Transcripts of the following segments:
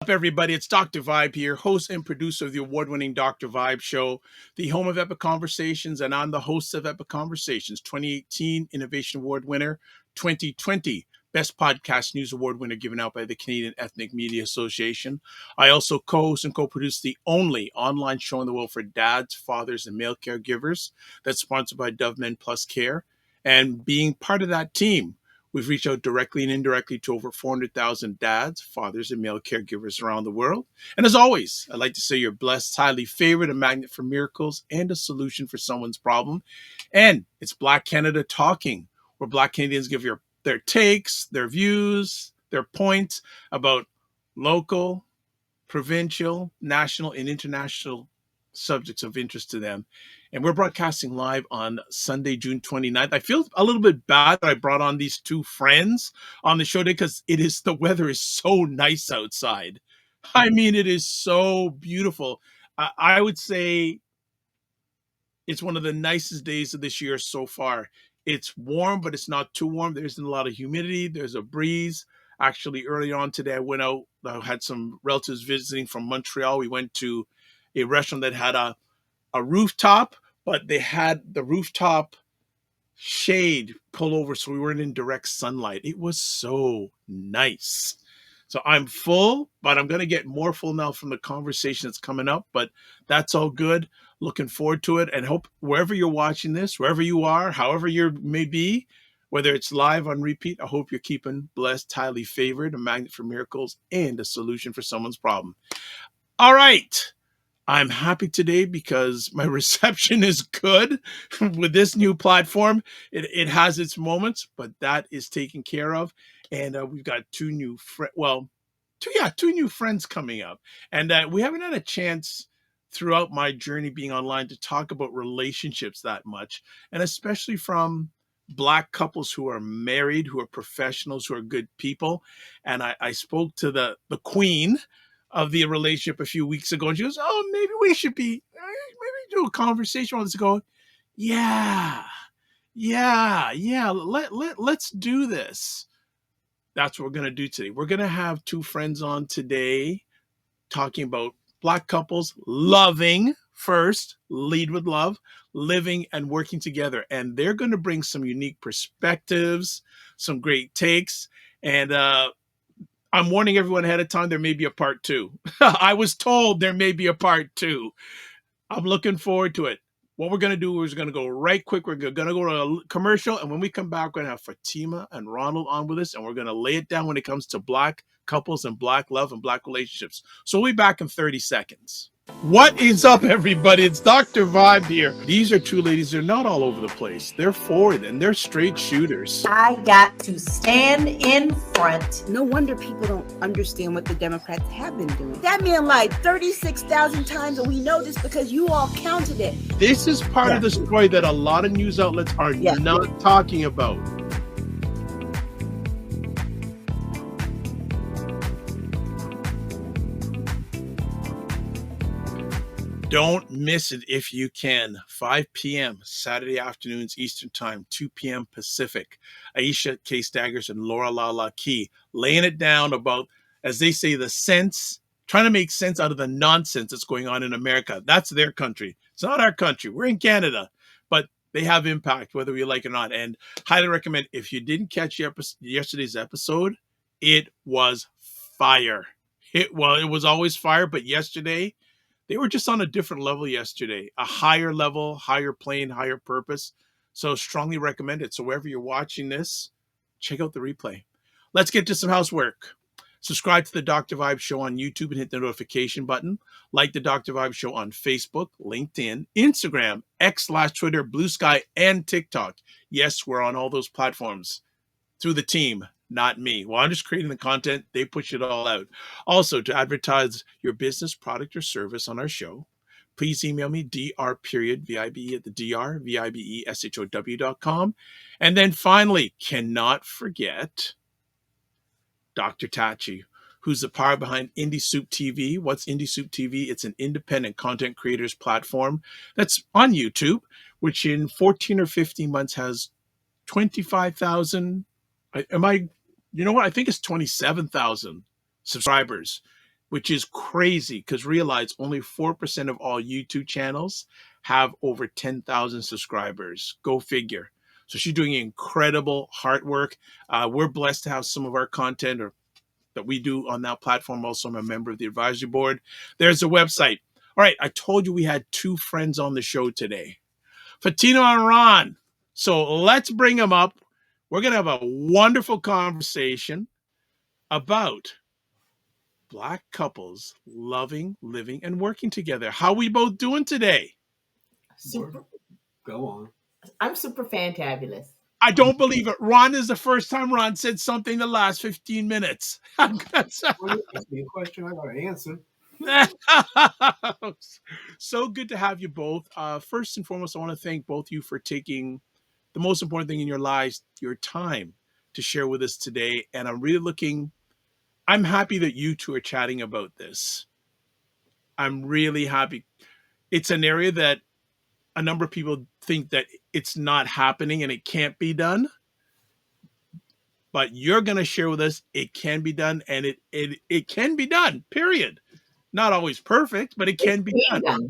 Up, everybody? It's Dr. Vibe here, host and producer of the award-winning Dr. Vibe Show, the home of Epic Conversations, and I'm the host of Epic Conversations, 2018 Innovation Award winner, 2020 Best Podcast News Award winner given out by the Canadian Ethnic Media Association. I also co-host and co-produce the only online show in the world for dads, fathers, and male caregivers that's sponsored by Dove Men Plus Care. And being part of that team, we've reached out directly and indirectly to over 400,000 dads, fathers, and male caregivers around the world. And as always, I'd like to say you're blessed, highly favored, a magnet for miracles, and a solution for someone's problem. And it's Black Canada Talking, where Black Canadians give their takes, their views, their points about local, provincial, national, and international subjects of interest to them. And we're broadcasting live on Sunday, June 29th. I feel a little bit bad that I brought on these two friends on the show today because the weather is so nice outside. I mean, it is so beautiful. I would say it's one of the nicest days of this year so far. It's warm, but it's not too warm. There isn't a lot of humidity. There's a breeze. Actually, early on today, I went out. I had some relatives visiting from Montreal. We went to a restaurant that had a rooftop, but they had the rooftop shade pull over, so we weren't in direct sunlight. It was so nice. So I'm full, but I'm going to get more full now from the conversation that's coming up, but that's all good. Looking forward to it, and hope wherever you're watching this, wherever you are, however you may be, whether it's live on repeat, I hope you're keeping blessed, highly favored, a magnet for miracles, and a solution for someone's problem. All right. I'm happy today because my reception is good with this new platform. It has its moments, but that is taken care of. And we've got two new friends coming up. And we haven't had a chance throughout my journey being online to talk about relationships that much, and especially from Black couples who are married, who are professionals, who are good people. And I spoke to the queen of the relationship a few weeks ago, and she goes, "Oh, maybe we should maybe do a conversation on this." Go, yeah. Let's do this. That's what we're gonna do today. We're gonna have two friends on today talking about Black couples loving first, lead with love, living and working together, and they're going to bring some unique perspectives, some great takes, and I'm warning everyone ahead of time, there may be a part two. I was told there may be a part two. I'm looking forward to it. What we're going to do is we're going to go right quick. We're going to go to a commercial. And when we come back, we're going to have Fatima and Ronald on with us. And we're going to lay it down when it comes to Black couples and Black love and Black relationships. So we'll be back in 30 seconds. What is up, everybody? It's Dr. Vibe here. These are two ladies. They're not all over the place. They're forward and they're straight shooters. I got to stand in front. No wonder people don't understand what the Democrats have been doing. That man lied 36,000 times, and we know this because you all counted it. This is part of the story that a lot of news outlets are not talking about. Don't miss it if you can. 5 p.m. Saturday afternoons Eastern Time, 2 p.m. Pacific. Aisha K. Staggers and Laura Lala Key laying it down about, as they say, the sense, trying to make sense out of the nonsense that's going on in America. That's their country. It's not our country. We're in Canada, but they have impact whether we like it or not. And highly recommend, if you didn't catch yesterday's episode, it was fire. It was always fire, but yesterday, they were just on a different level yesterday, a higher level, higher plane, higher purpose. So strongly recommend it. So wherever you're watching this, check out the replay. Let's get to some housework. Subscribe to the Dr. Vibe Show on YouTube and hit the notification button. Like the Dr. Vibe Show on Facebook, LinkedIn, Instagram, X/Twitter, Blue Sky, and TikTok. Yes, we're on all those platforms through the team. Not me. Well, I'm just creating the content. They push it all out. Also, to advertise your business, product, or service on our show, please email me, dr.vibe at the dr.vibeshow.com. And then finally, cannot forget Dr. Tachi, who's the power behind Indie Soup TV. What's Indie Soup TV? It's an independent content creators platform that's on YouTube, which in 14 or 15 months has 25,000. You know what? I think it's 27,000 subscribers. which is crazy because realize only 4% of all YouTube channels have over 10,000 subscribers. Go figure. So she's doing incredible hard work. We're blessed to have some of our content or that we do on that platform. Also, I'm a member of the advisory board. There's a website. All right, I told you we had two friends on the show today, Fatima and Ron. So let's bring them up. We're going to have a wonderful conversation about Black couples loving, living, and working together. How we both doing today? Super. Go on. I'm super fantabulous. I don't believe it. Ron is the first time Ron said something the last 15 minutes. Well, you asked me a question, I got to answer. So good to have you both. First and foremost, I want to thank both of you for taking the most important thing in your lives, your time, to share with us today. And I'm happy that you two are chatting about this. I'm really happy. It's an area that a number of people think that it's not happening and it can't be done. But you're going to share with us it can be done, and it can be done, period. Not always perfect, but it can be done.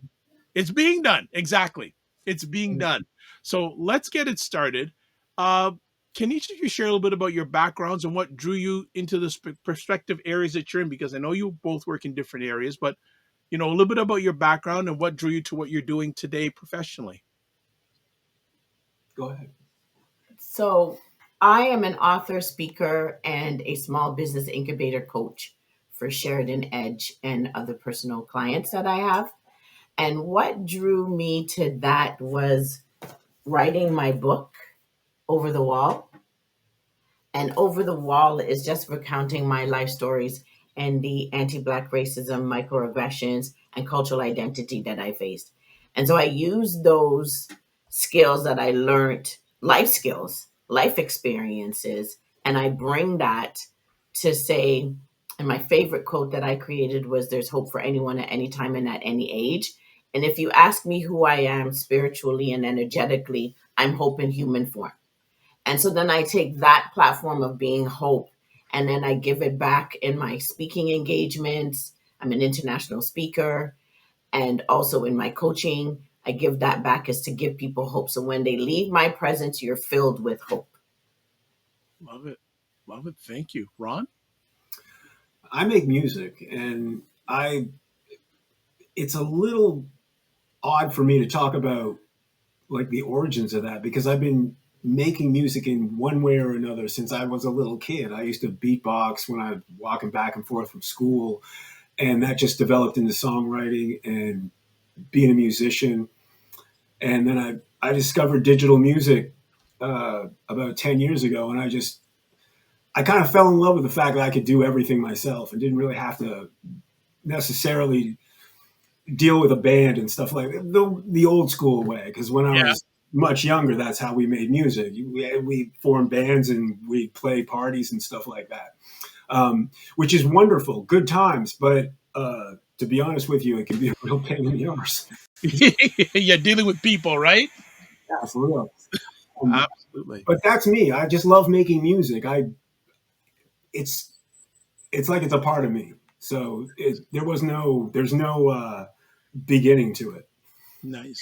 It's being done. Exactly. It's being done. So let's get it started. Can each of you share a little bit about your backgrounds and what drew you into the perspective areas that you're in? Because I know you both work in different areas, but a little bit about your background and what drew you to what you're doing today professionally. Go ahead. So I am an author, speaker, and a small business incubator coach for Sheridan Edge and other personal clients that I have. And what drew me to that was writing my book, Over the Wall. And Over the Wall is just recounting my life stories and the anti-Black racism, microaggressions, and cultural identity that I faced. And so I used those skills that I learned, life skills, life experiences, and I bring that to say, and my favorite quote that I created was, "There's hope for anyone at any time and at any age." And if you ask me who I am spiritually and energetically, I'm hope in human form. And so then I take that platform of being hope and then I give it back in my speaking engagements. I'm an international speaker. And also in my coaching, I give that back as to give people hope. So when they leave my presence, you're filled with hope. Love it. Love it. Thank you. Ron? I make music, and it's a little odd for me to talk about like the origins of that, because I've been making music in one way or another since I was a little kid. I used to beatbox when I was walking back and forth from school, and that just developed into songwriting and being a musician. And then I discovered digital music about 10 years ago, and I kind of fell in love with the fact that I could do everything myself and didn't really have to necessarily deal with a band and stuff like that, the old school way. Because when I was much younger, that's how we made music. We formed bands and we play parties and stuff like that, which is wonderful, good times. But to be honest with you, it can be a real pain in the arse. Yeah, dealing with people, right? Yeah, for real. Absolutely. But that's me. I just love making music. It's like it's a part of me. So there's no beginning to it. Nice.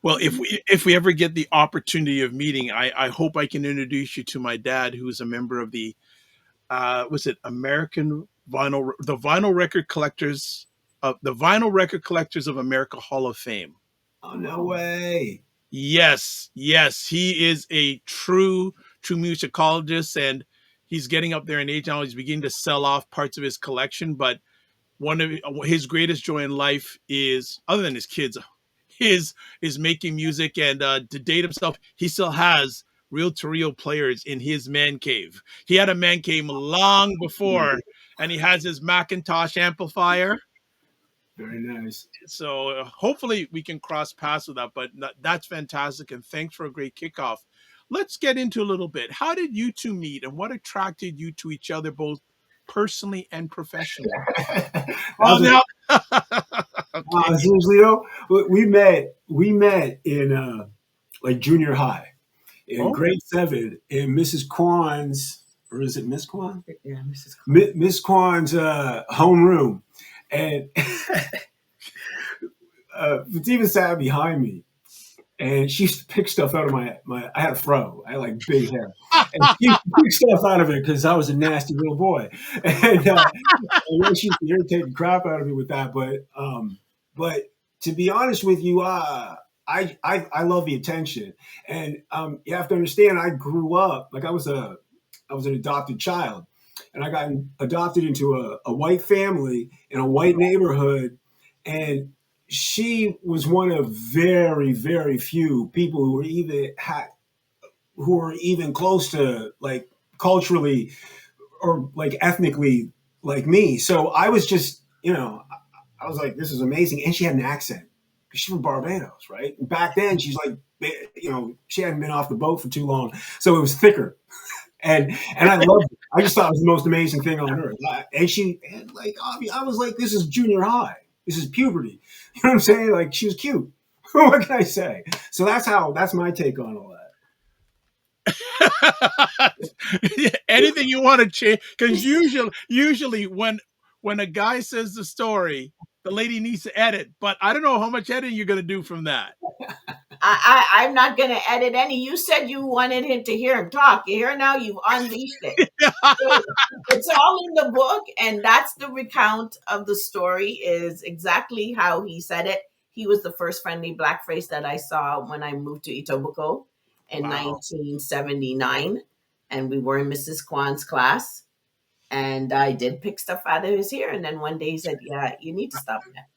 Well, if we ever get the opportunity of meeting, I hope I can introduce you to my dad, who is a member of the was it American Vinyl, the Vinyl Record Collectors of America Hall of Fame. Oh, no way. Yes, he is a true musicologist, and he's getting up there in age now. He's beginning to sell off parts of his collection, but one of his greatest joy in life is, other than his kids, is making music. And to date himself, he still has reel-to-reel players in his man cave. He had a man cave long before, and he has his Macintosh amplifier. Very nice. So hopefully we can cross paths with that, but that's fantastic. And thanks for a great kickoff. Let's get into a little bit. How did you two meet, and what attracted you to each other, both personally and professionally? Seriously though, we met in like junior high in grade 7 in Mrs. Kwan's, or is it Miss Kwan? Yeah, Mrs. Kwan. Miss Kwan's homeroom. And Fatima sat behind me, and she used to pick stuff out of my. I had a fro. I had like big hair, and she used to pick stuff out of it because I was a nasty little boy. And she used to irritate the crap out of me with that. But to be honest with you, I love the attention, and you have to understand. I grew up like I was an adopted child, and I got adopted into a white family in a white neighborhood, and she was one of very, very few people who were even close to like culturally or like ethnically like me. So I was just, I was like, this is amazing. And she had an accent because she's from Barbados, right? And back then she's like, she hadn't been off the boat for too long. So it was thicker. And I loved it. I just thought it was the most amazing thing on earth. I was like, this is junior high. This is puberty. You know what I'm saying? Like, she was cute. What can I say? So that's my take on all that. Anything you want to change? Because usually when a guy says the story, the lady needs to edit. But I don't know how much editing you're going to do from that. I'm not going to edit any. You said you wanted him to hear him talk. You hear now? You've unleashed it. So it's all in the book, and that's the recount of the story. Is exactly how he said it. He was the first friendly blackface that I saw when I moved to Etobicoke in 1979, and we were in Mrs. Kwan's class, and I did pick stuff out of his hair, and then one day he said, "Yeah, you need to stop that."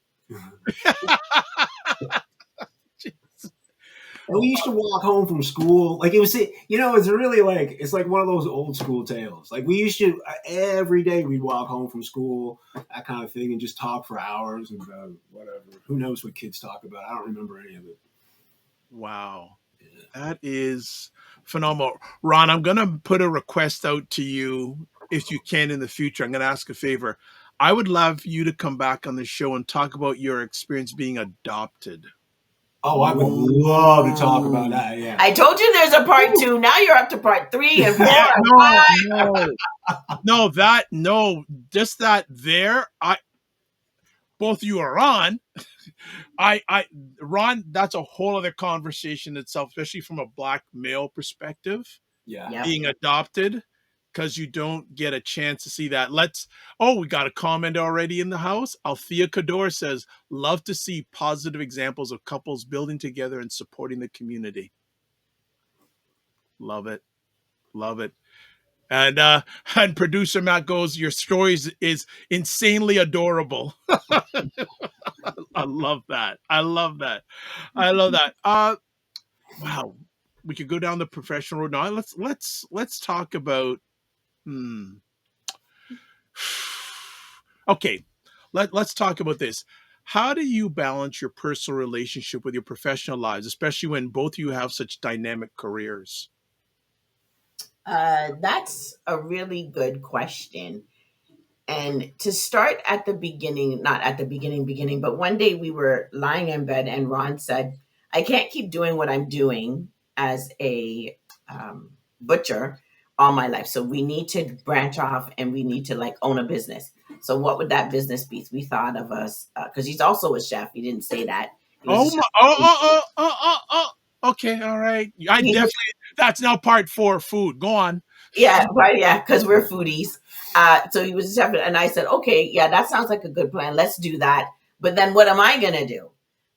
And we used to walk home from school. Like it's really like, it's like one of those old school tales. Like we used to, every day we'd walk home from school, that kind of thing, and just talk for hours and whatever. Who knows what kids talk about? I don't remember any of it. Wow. Yeah. That is phenomenal. Ron, I'm going to put a request out to you if you can in the future. I'm going to ask a favor. I would love you to come back on the show and talk about your experience being adopted. Oh, I would love to talk about that. Yeah. I told you there's a part 2. Now you're up to part 3 and 4. Just that there. Both you are on. Ron, that's a whole other conversation itself, especially from a black male perspective. Yeah. Being adopted, because you don't get a chance to see that. We got a comment already in the house. Althea Cador says, love to see positive examples of couples building together and supporting the community. Love it. Love it. And producer Matt goes, your story is insanely adorable. I love that. Wow. We could go down the professional road now. Let's talk about Okay, let's talk about this. How do you balance your personal relationship with your professional lives, especially when both of you have such dynamic careers? That's a really good question. And to start at the beginning, not at the beginning, but one day we were lying in bed and Ron said, I can't keep doing what I'm doing as a butcher all my life. So we need to branch off and we need to like own a business. So what would that business be? We thought of us, because he's also a chef. He didn't say that. Okay, all right. That's now part 4, food. Go on. Yeah, right. Yeah, because we're foodies. So he was a chef, and I said, okay, yeah, that sounds like a good plan. Let's do that. But then what am I going to do?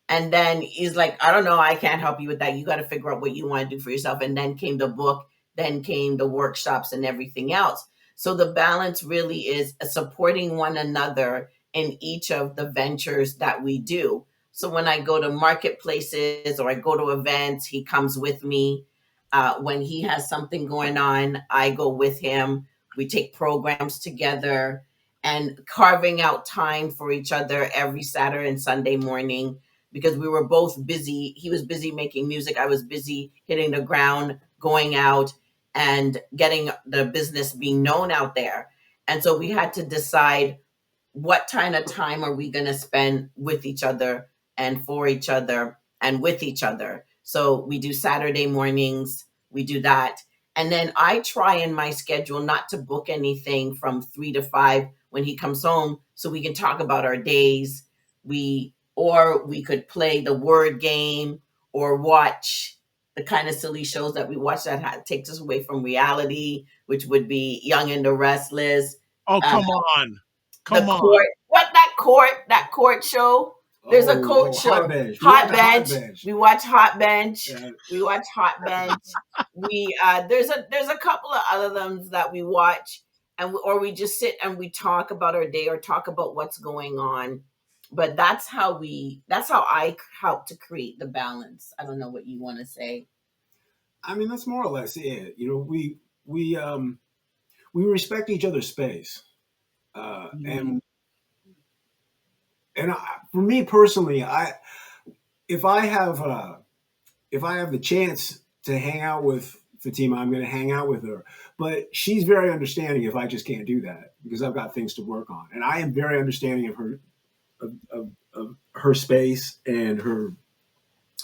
And then he's like, I don't know. I can't help you with that. You got to figure out what you want to do for yourself. And then came the book, then came the workshops and everything else. So the balance really is supporting one another in each of the ventures that we do. So when I go to marketplaces or I go to events, he comes with me. When he has something going on, I go with him. We take programs together and carving out time for each other every Saturday and Sunday morning, because we were both busy. He was busy making music. I was busy hitting the ground, going out and getting the business being known out there. And so we had to decide what kind of time are we going to spend with each other and for each other and with each other. So we do Saturday mornings. We do that. And then I try in my schedule not to book anything from 3 to 5 when he comes home, so we can talk about our days. We could play the word game or watch the kind of silly shows that we watch that takes us away from reality, which would be Young and the Restless, Oh, uh, come on. the Come on. court. What that court show? There's a court show. Hot Bench. Hot Bench. We watch Hot Bench. Yeah. We watch Hot Bench. There's a couple of other ones that we watch, or we just sit and we talk about our day or talk about what's going on. But that's how I help to create the balance. I don't know what you want to say. I mean, that's more or less it. You know, we respect each other's space, and for me personally, if I have the chance to hang out with Fatima, I'm going to hang out with her. But she's very understanding if I just can't do that because I've got things to work on, and I am very understanding of her of her space and her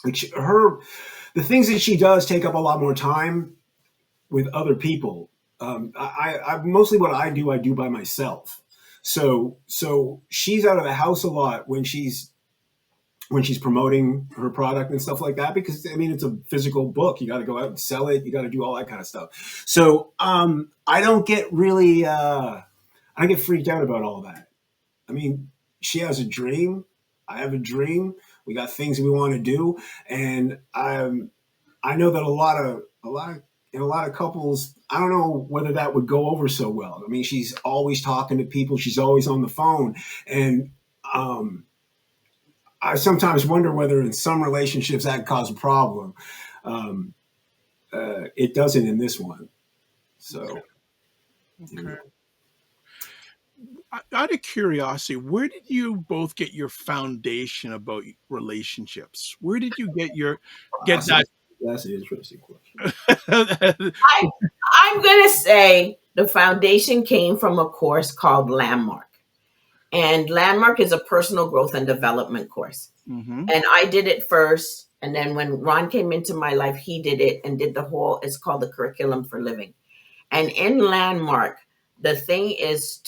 the things that she does take up a lot more time with other people. I mostly what I do by myself. So she's out of the house a lot when she's promoting her product and stuff like that, because I mean, it's a physical book. You got to go out and sell it. You got to do all that kind of stuff. So I don't get really I get freaked out about all that. I mean, she has a dream. I have a dream. We got things that we want to do, and I know that a lot of couples, I don't know whether that would go over so well. I mean, she's always talking to people. She's always on the phone, and I sometimes wonder whether in some relationships that cause a problem. It doesn't in this one. So, you know. Out of curiosity, where did you both get your foundation about relationships? Where did you get that? That's an interesting question. I'm going to say the foundation came from a course called Landmark. And Landmark is a personal growth and development course. Mm-hmm. And I did it first. And then when Ron came into my life, he did it and did it's called the Curriculum for Living. And in Landmark, the thing is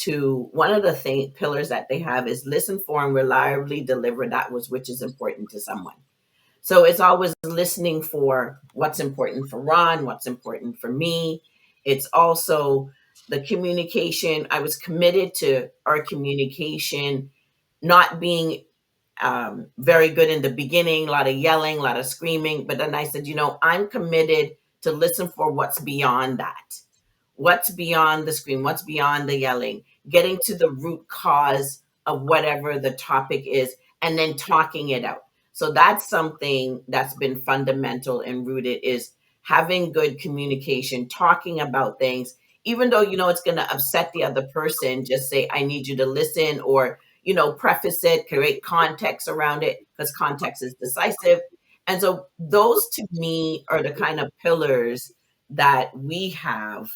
one of the pillars that they have is listen for and reliably deliver that which is important to someone. So it's always listening for what's important for Ron, what's important for me. It's also the communication. I was committed to our communication not being very good in the beginning, a lot of yelling, a lot of screaming. But then I said, I'm committed to listen for what's beyond that. What's beyond the scream? What's beyond the yelling? Getting to the root cause of whatever the topic is, and then talking it out. So that's something that's been fundamental and rooted, is having good communication, talking about things, even though it's going to upset the other person. Just say, I need you to listen, or preface it, create context around it, because context is decisive. And so those to me are the kind of pillars that we have.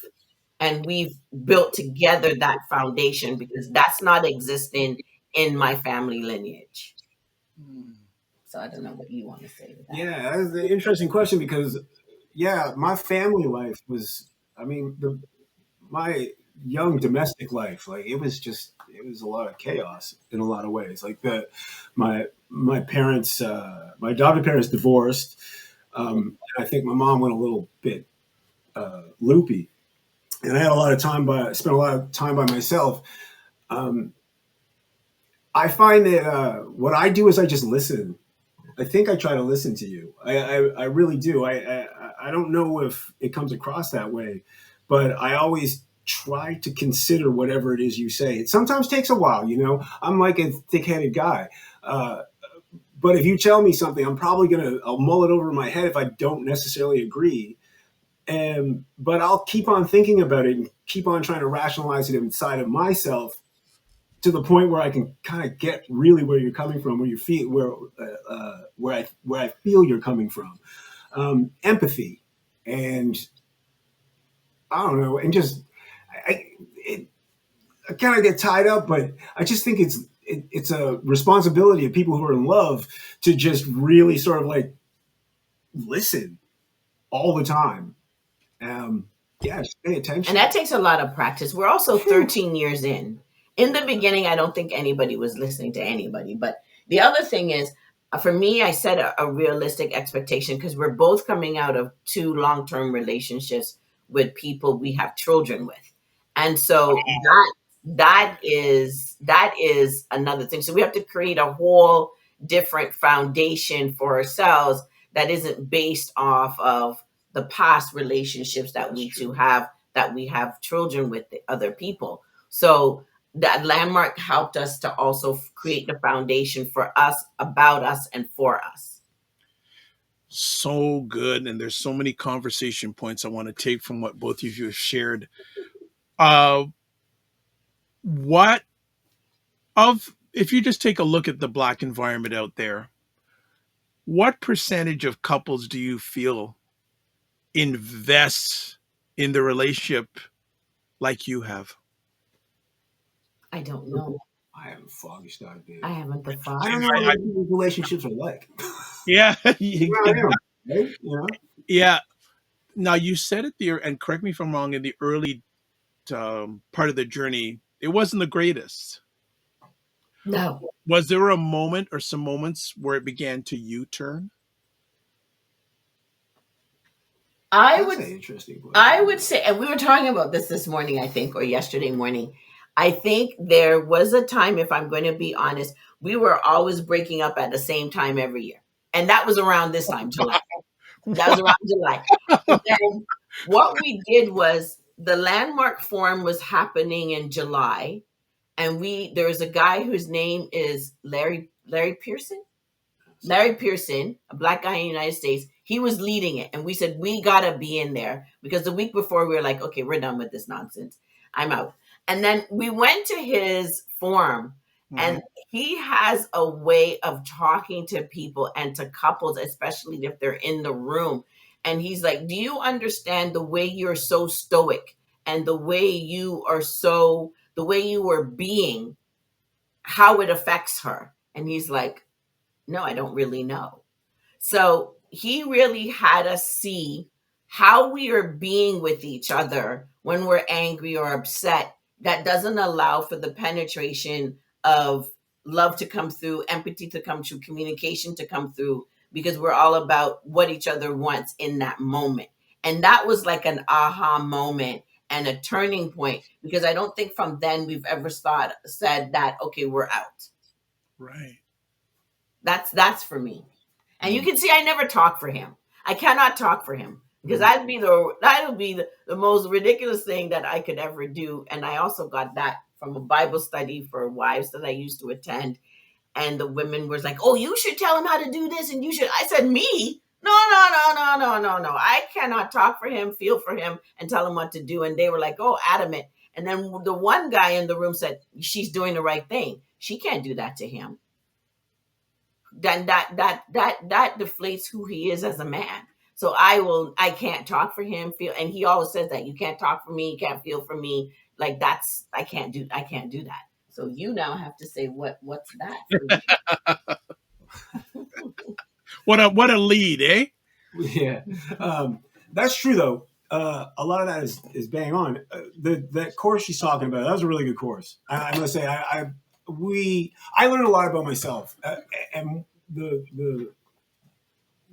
And we've built together that foundation, because that's not existing in my family lineage. So I don't know what you want to say to that. Yeah, that's an interesting question, because, my family life was, my young domestic life, like it was a lot of chaos in a lot of ways. Like my parents, my adopted parents divorced. I think my mom went a little bit loopy. And I had spent a lot of time by myself. I find that what I do is I just listen. I think I try to listen to you. I really do. I don't know if it comes across that way, but I always try to consider whatever it is you say. It sometimes takes a while, I'm like a thick-headed guy. But if you tell me something, I'll mull it over in my head if I don't necessarily agree. But I'll keep on thinking about it and keep on trying to rationalize it inside of myself to the point where I can kind of get really where you're coming from, where you feel where I feel you're coming from. Empathy, and I don't know, and just I kind of get tied up, but I just think it's a responsibility of people who are in love to just really sort of like listen all the time. Yeah, just pay attention. And that takes a lot of practice. We're also 13 years in. In the beginning, I don't think anybody was listening to anybody. But the other thing is, for me, I set a realistic expectation because we're both coming out of 2 long-term relationships with people we have children with. And so that is another thing. So we have to create a whole different foundation for ourselves that isn't based off of the past relationships that we two have, that we have children with the other people. So that landmark helped us to also create the foundation for us, about us, and for us. So good. And there's so many conversation points I want to take from what both of you have shared. What of, if you just take a look at the Black environment out there, what percentage of couples do you feel invests in the relationship like you have? I don't know. I haven't foggish idea. I haven't the I thought. don't know what people's relationships are like. Yeah. Right? You know? Yeah. Now you said it there, and correct me if I'm wrong, in the early part of the journey, it wasn't the greatest. No. Was there a moment or some moments where it began to U-turn? I That's an interesting question. I would say, and we were talking about this morning, I think, or yesterday morning. I think there was a time, if I'm going to be honest, we were always breaking up at the same time every year. And that was around this time, July. That was around July. And then what we did was, the landmark forum was happening in July. And there was a guy whose name is Larry Pearson. Larry Pearson, a Black guy in the United States, he was leading it. And we said, we got to be in there, because the week before we were like, okay, we're done with this nonsense. I'm out. And then we went to his forum, and he has a way of talking to people and to couples, especially if they're in the room. And he's like, do you understand the way you're so stoic, and the way you were being, how it affects her? And he's like, no, I don't really know. So he really had us see how we are being with each other when we're angry or upset. That doesn't allow for the penetration of love to come through, empathy to come through, communication to come through, because we're all about what each other wants in that moment. And that was like an aha moment and a turning point, because I don't think from then we've ever said that, okay, we're out. Right. That's for me. And you can see I never talk for him. I cannot talk for him, because that would be the most ridiculous thing that I could ever do. And I also got that from a Bible study for wives that I used to attend. And the women were like, oh, you should tell him how to do this. And you should. I said, me? No. I cannot talk for him, feel for him, and tell him what to do. And they were like, oh, adamant. And then the one guy in the room said, she's doing the right thing. She can't do that to him. Then that deflates who he is as a man. So I can't talk for him, feel, and he always says that, you can't talk for me, you can't feel for me. Like, I can't do that. So you now have to say what's that? What a lead, eh? Yeah, that's true though. A lot of that is bang on. That course she's talking about, that was a really good course. I must say, I learned a lot about myself, and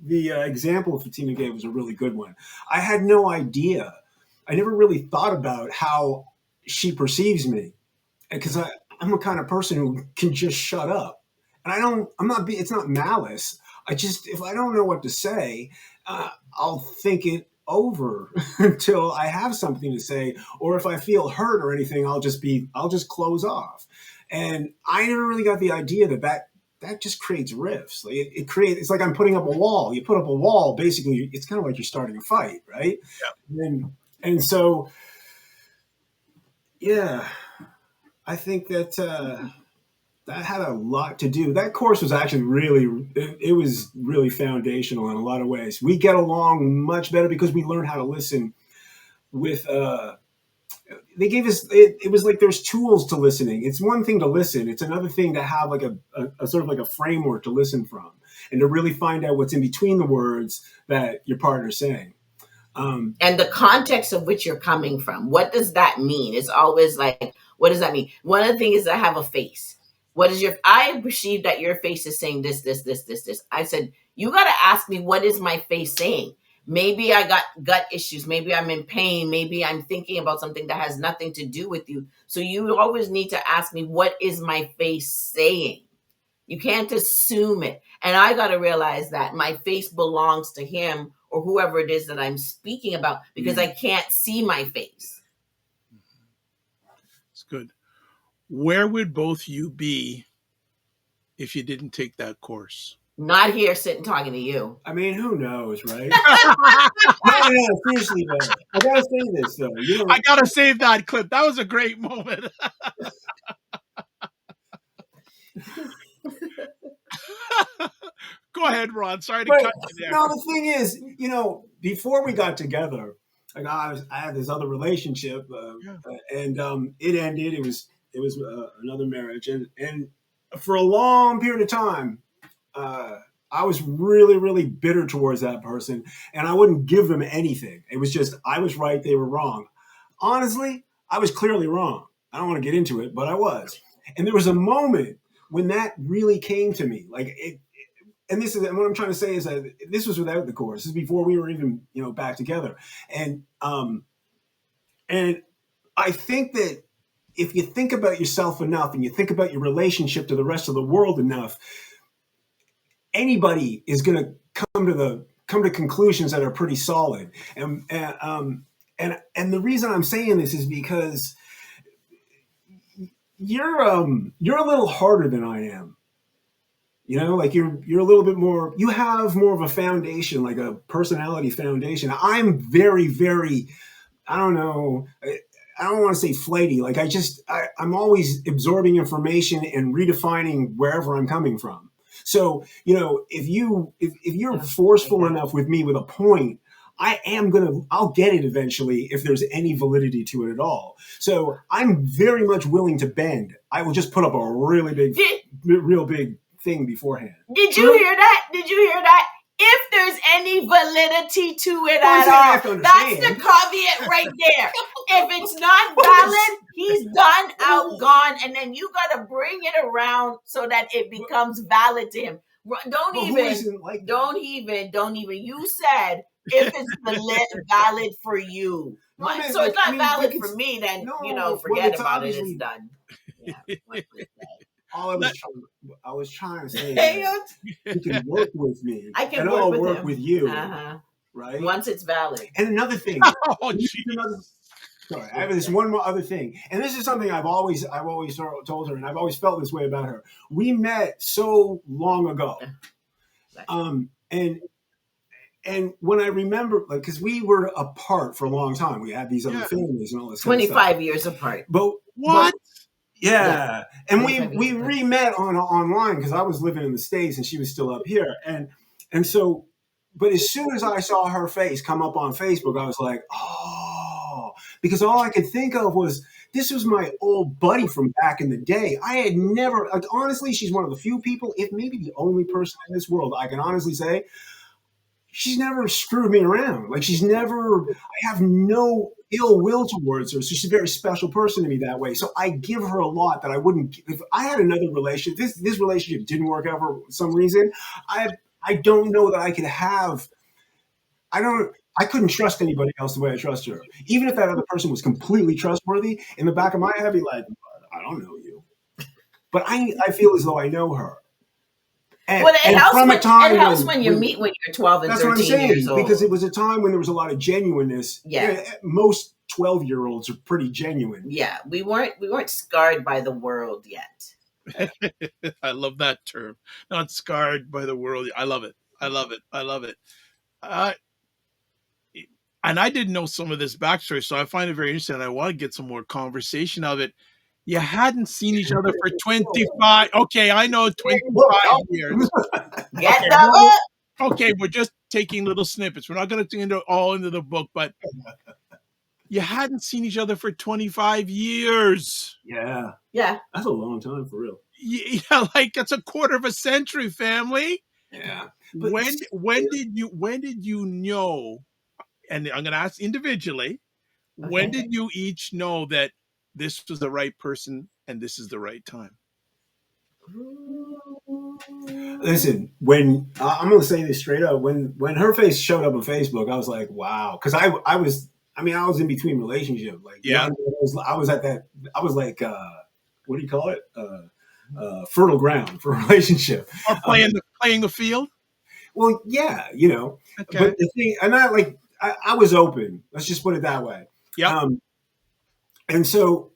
the example Fatima gave was a really good one. I had no idea. I never really thought about how she perceives me, because I'm a kind of person who can just shut up, and it's not malice. If I don't know what to say, I'll think it over until I have something to say, or if I feel hurt or anything, I'll just close off. And I never really got the idea that just creates rifts. Like it's like I'm putting up a wall. You put up a wall, basically, it's kind of like you're starting a fight, right? Yeah. And so, yeah, I think that that had a lot to do. That course was actually it was really foundational in a lot of ways. We get along much better because we learned how to listen with, they gave us, it was like there's tools to listening. It's one thing to listen. It's another thing to have like a sort of like a framework to listen from, and to really find out what's in between the words that your partner's saying. And the context of which you're coming from. What does that mean? It's always like, what does that mean? One of the things is I have a face. I perceive that your face is saying this. I said, you got to ask me, what is my face saying? Maybe I got gut issues. Maybe I'm in pain. Maybe I'm thinking about something that has nothing to do with you. So you always need to ask me, what is my face saying? You can't assume it. And I got to realize that my face belongs to him or whoever it is that I'm speaking about, because I can't see my face. It's good. Where would both you be if you didn't take that course? Not here sitting talking to you. I mean, who knows, right? No, seriously, though. I gotta say this, though. I gotta save that clip. That was a great moment. Go ahead, Ron. Sorry to cut you there. No, the thing is, before we got together, like I had this other relationship, and it ended. It was another marriage, and for a long period of time, I was really, really bitter towards that person, and I wouldn't give them anything. It was just I was right, they were wrong. Honestly, I was clearly wrong. I don't want to get into it, but I was. And there was a moment when that really came to me, like it. And this is what I'm trying to say is that this was without the course. This is before we were even, back together. And I think that if you think about yourself enough and you think about your relationship to the rest of the world enough, anybody is going to come to conclusions that are pretty solid. And the reason I'm saying this is because you're a little harder than I am. Like you're a little bit more, you have more of a foundation, like a personality foundation. I'm very, very, I don't know, I don't want to say flighty. Like I'm always absorbing information and redefining wherever I'm coming from. So, if you're forceful enough with me with a point, I'll get it eventually if there's any validity to it at all. So I'm very much willing to bend. I will just put up a really big, real big thing beforehand. Did you hear that? If there's any validity to it at all, that's the caveat right there. If it's not valid, he's done, outgone, and then you got to bring it around so that it becomes valid to him. Don't even. You said if it's valid for you. So it's not valid for me, then, forget about it. It's done. Yeah. I was trying to say that you can work with me. I'll work with you. Right? Once it's valid. And another thing. Sorry, I have this one more other thing. And this is something I've always told her, and I've always felt this way about her. We met so long ago. And when I remember, like, because we were apart for a long time. We had these other families and all this 25 years apart. But what? Yeah. And we re-met online because I was living in the States and she was still up here. And so, but as soon as I saw her face come up on Facebook, I was like, oh, because all I could think of was, this was my old buddy from back in the day. I had never, like, honestly, she's one of the few people, if maybe the only person in this world, I can honestly say, she's never screwed me around. Like I have no ill will towards her. So she's a very special person to me that way. So I give her a lot that I wouldn't, if I had another relationship, this relationship didn't work out for some reason. I don't know that I could have, I couldn't trust anybody else the way I trust her. Even if that other person was completely trustworthy, in the back of my head, I'd be like, I don't know you. But I feel as though I know her. Well, it helps when you meet when you're 12 and 13 years old. Because it was a time when there was a lot of genuineness. Yeah. Most 12-year-olds are pretty genuine. Yeah, we weren't scarred by the world yet. I love that term. Not scarred by the world. I love it. And I didn't know some of this backstory, so I find it very interesting. And I want to get some more conversation of it. You hadn't seen each other for 25. Okay, I know 25 years. Okay, we're just taking little snippets. We're not going to get all into the book, but you hadn't seen each other for 25 years. Yeah. Yeah. That's a long time for real. Yeah, like it's a quarter of a century, family. Yeah. When did you know? and I'm going to ask individually, when Okay. did you each know that this was the right person and this is the right time? Listen, when I'm going to say this straight up, when her face showed up on Facebook, I was like, wow, because I was, I mean, I was in between relationships, like, you know, Yeah. I was at that, I was like, what do you call it? Fertile ground for a relationship. Or playing the field? Well, yeah, you know, Okay. but the thing, and I was open. Let's just put it that way. Yep. And so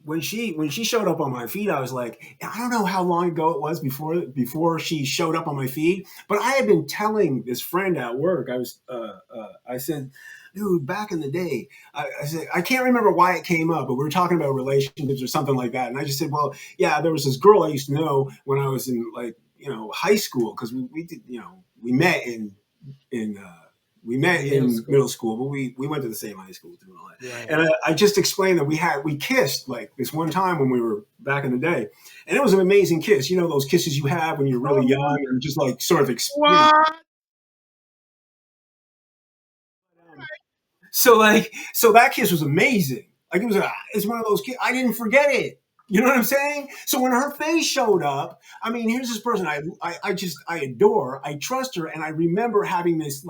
when she showed up on my feed, I was like, I don't know how long ago it was before she showed up on my feed, but I had been telling this friend at work. I said, dude, back in the day, I said, I can't remember why it came up, but we were talking about relationships or something like that, and I just said, well, yeah, there was this girl I used to know when I was in, like, you know, high school, because we did, you know, we met in middle school, but we went to the same high school and all that. Right. And I just explained that we kissed like this one time when we were back in the day, and it was an amazing kiss. You know, those kisses you have when you're really young and just like sort of What? so that kiss was amazing. Like it's one of those kiss. I didn't forget it. You know what I'm saying? So when her face showed up, I mean, here's this person I adore, I trust her, and I remember having this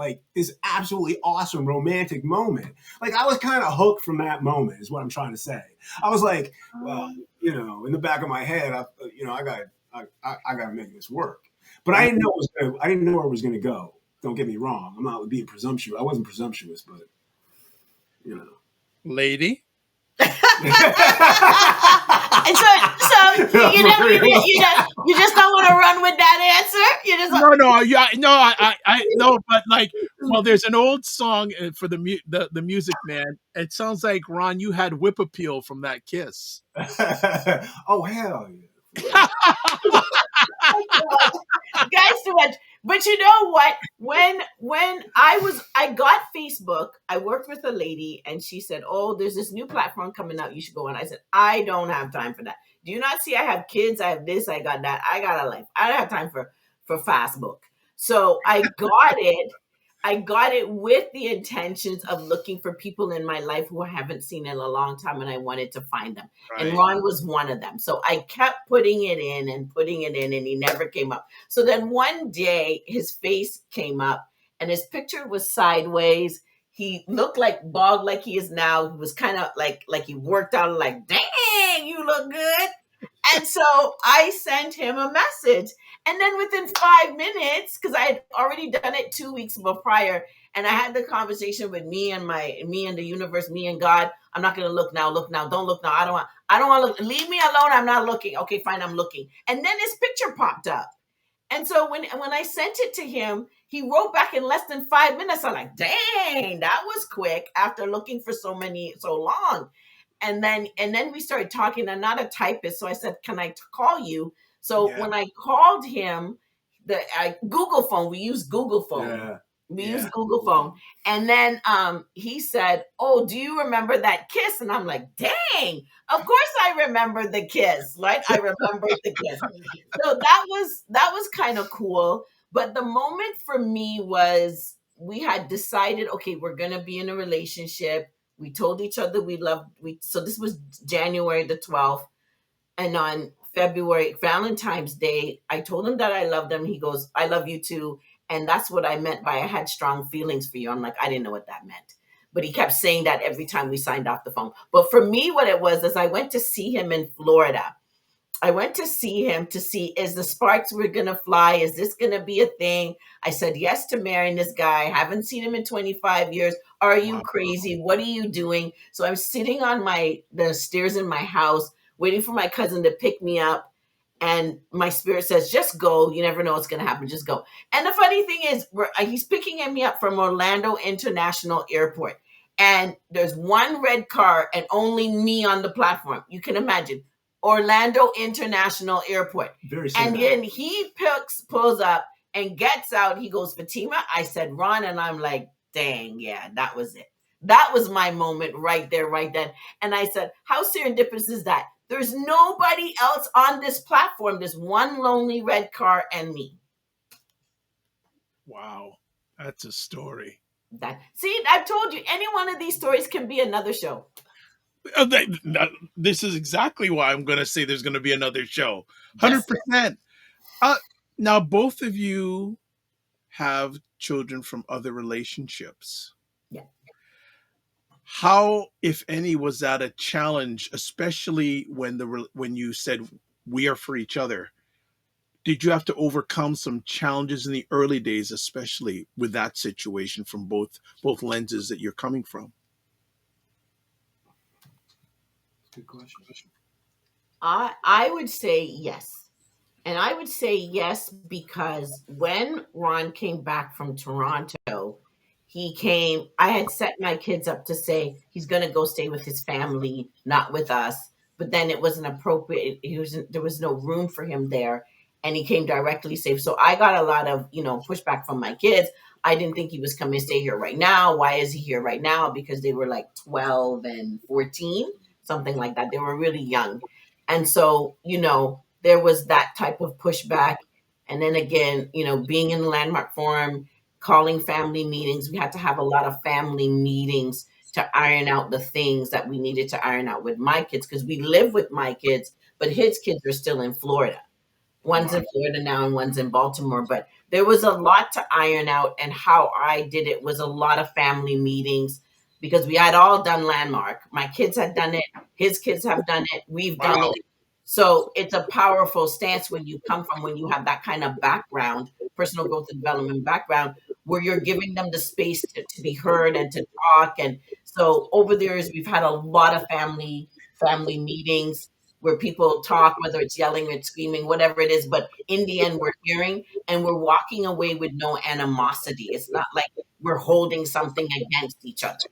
absolutely awesome romantic moment. Like, I was kind of hooked from that moment, is what I'm trying to say. I was like, well, you know, in the back of my head, I got to make this work. But I didn't know where it was going to go. Don't get me wrong. I'm not being presumptuous. I wasn't presumptuous, but you know, Lady. And so you just don't want to run with that answer. You just No, but like, well, there's an old song for the Music Man. It sounds like, Ron, you had whip appeal from that kiss. Oh, hell yeah. guys, too much. But you know what? When I got Facebook, I worked with a lady, and she said, "Oh, there's this new platform coming out. You should go on." I said, "I don't have time for that. Do you not see I have kids? I have this. I got that. I got a life. I don't have time for Facebook." So I got it. I got it with the intentions of looking for people in my life who I haven't seen in a long time, and I wanted to find them. Right. And Ron was one of them. So I kept putting it in, and he never came up. So then one day his face came up, and his picture was sideways. He looked like bald like he is now. He was kind of like he worked out, like, dang, you look good. And so I sent him a message. And then within 5 minutes, because I had already done it 2 weeks prior, and I had the conversation with me and the universe, me and God. I'm not going to look now. Don't look now. I don't want to look. Leave me alone. I'm not looking. Okay, fine. I'm looking. And then his picture popped up. And so when I sent it to him, he wrote back in less than 5 minutes. I'm like, dang, that was quick after looking for so long. And then we started talking. I'm not a typist, so I said, "Can I call you?" So when I called him, Google phone. We use Google phone. Yeah. We use Google phone. And then he said, "Oh, do you remember that kiss?" And I'm like, "Dang, of course I remember the kiss, right? I remember the kiss." So that was kind of cool. But the moment for me was, we had decided, okay, we're gonna be in a relationship. We told each other so this was January the 12th. And on February, Valentine's Day, I told him that I loved him. He goes, "I love you too." And that's what I meant by, "I had strong feelings for you." I'm like, I didn't know what that meant. But he kept saying that every time we signed off the phone. But for me, what it was is, I went to see him in Florida. I went to see him to see, is the sparks were going to fly? Is this going to be a thing? I said yes to marrying this guy. Haven't seen him in 25 years. Are you crazy? What are you doing? So I'm sitting on the stairs in my house, waiting for my cousin to pick me up. And my spirit says, just go. You never know what's going to happen. Just go. And the funny thing is, he's picking me up from Orlando International Airport. And there's one red car and only me on the platform. You can imagine. Orlando International Airport. And then he pulls up and gets out. He goes, "Fatima." I said, "Ron." And I'm like, dang, yeah, that was it. That was my moment right there, right then. And I said, how serendipitous is that? There's nobody else on this platform. There's one lonely red car and me. Wow. That's a story. See, I've told you, any one of these stories can be another show. This is exactly why I'm going to say there's going to be another show. Yes. 100%. Now, both of you have children from other relationships. Yeah. How, if any, was that a challenge, especially when you said we are for each other? Did you have to overcome some challenges in the early days, especially with that situation from both lenses that you're coming from? Good question. I would say yes. And I would say yes because when Ron came back from Toronto, I had set my kids up to say he's going to go stay with his family, not with us. But then it wasn't appropriate. There was no room for him there. And he came directly safe. So I got a lot of, pushback from my kids. I didn't think he was coming to stay here right now. Why is he here right now? Because they were like 12 and 14, something like that. They were really young. And so, there was that type of pushback. And then again, being in the Landmark Forum, calling family meetings, we had to have a lot of family meetings to iron out the things that we needed to iron out with my kids, because we live with my kids, but his kids are still in Florida. One's in Florida now and one's in Baltimore. But there was a lot to iron out, and how I did it was a lot of family meetings, because we had all done Landmark. My kids had done it. His kids have done it. We've done it. So it's a powerful stance when you have that kind of background, personal growth and development background, where you're giving them the space to be heard and to talk. And so over the years, we've had a lot of family meetings where people talk, whether it's yelling or screaming, whatever it is. But in the end, we're hearing and we're walking away with no animosity. It's not like we're holding something against each other.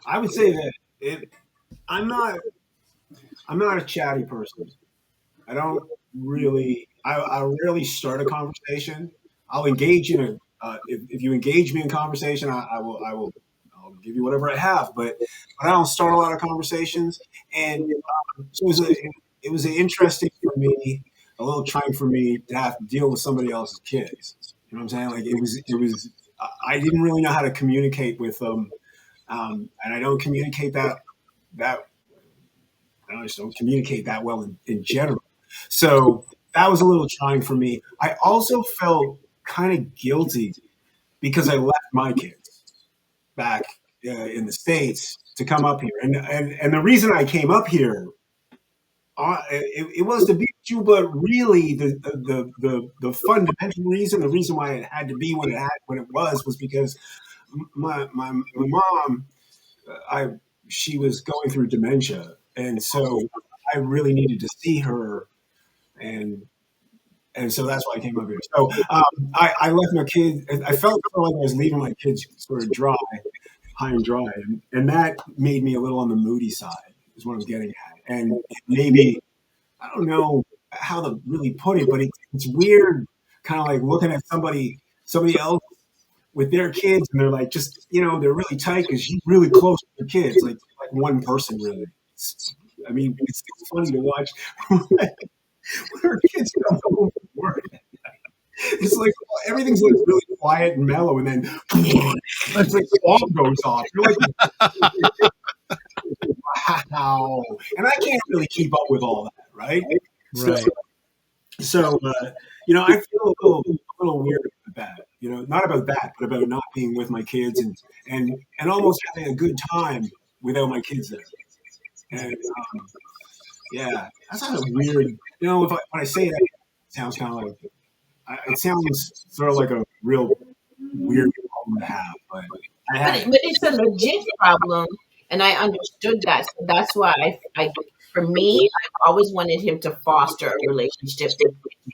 I would say that I'm not a chatty person. I don't really. I rarely start a conversation. I'll engage in if you engage me in conversation, I'll give you whatever I have. But I don't start a lot of conversations, and so it was interesting for me, a little trying for me to have to deal with somebody else's kids. You know what I'm saying? Like it was. I didn't really know how to communicate with them. And I don't communicate that I just don't communicate that well in general. So that was a little trying for me. I also felt kind of guilty because I left my kids back in the States to come up here. And the reason I came up here, it was to be with you, but really the fundamental reason, the reason why it had to be when it was because my mom, she was going through dementia, and so I really needed to see her, and so that's why I came up here. So I left my kids. I felt like I was leaving my kids sort of high and dry, and that made me a little on the moody side. Is what I'm getting at, and maybe I don't know how to really put it, but it's weird, kind of like looking at somebody else with their kids, and they're like, just, they're really tight because you're really close to your kids, like one person really. It's funny to watch when our kids come home from work. It's like everything's like really quiet and mellow, and then it's like the bomb goes off. You're like, wow, and I can't really keep up with all that, right? Right. So I feel a little weird about that. Not about that, but about not being with my kids and almost having a good time without my kids there. And yeah, that's kind of weird. When I say that, it sounds kind of like it sounds sort of like a real weird problem to have. But but it's a legit problem, and I understood that. So that's why for me, I always wanted him to foster a relationship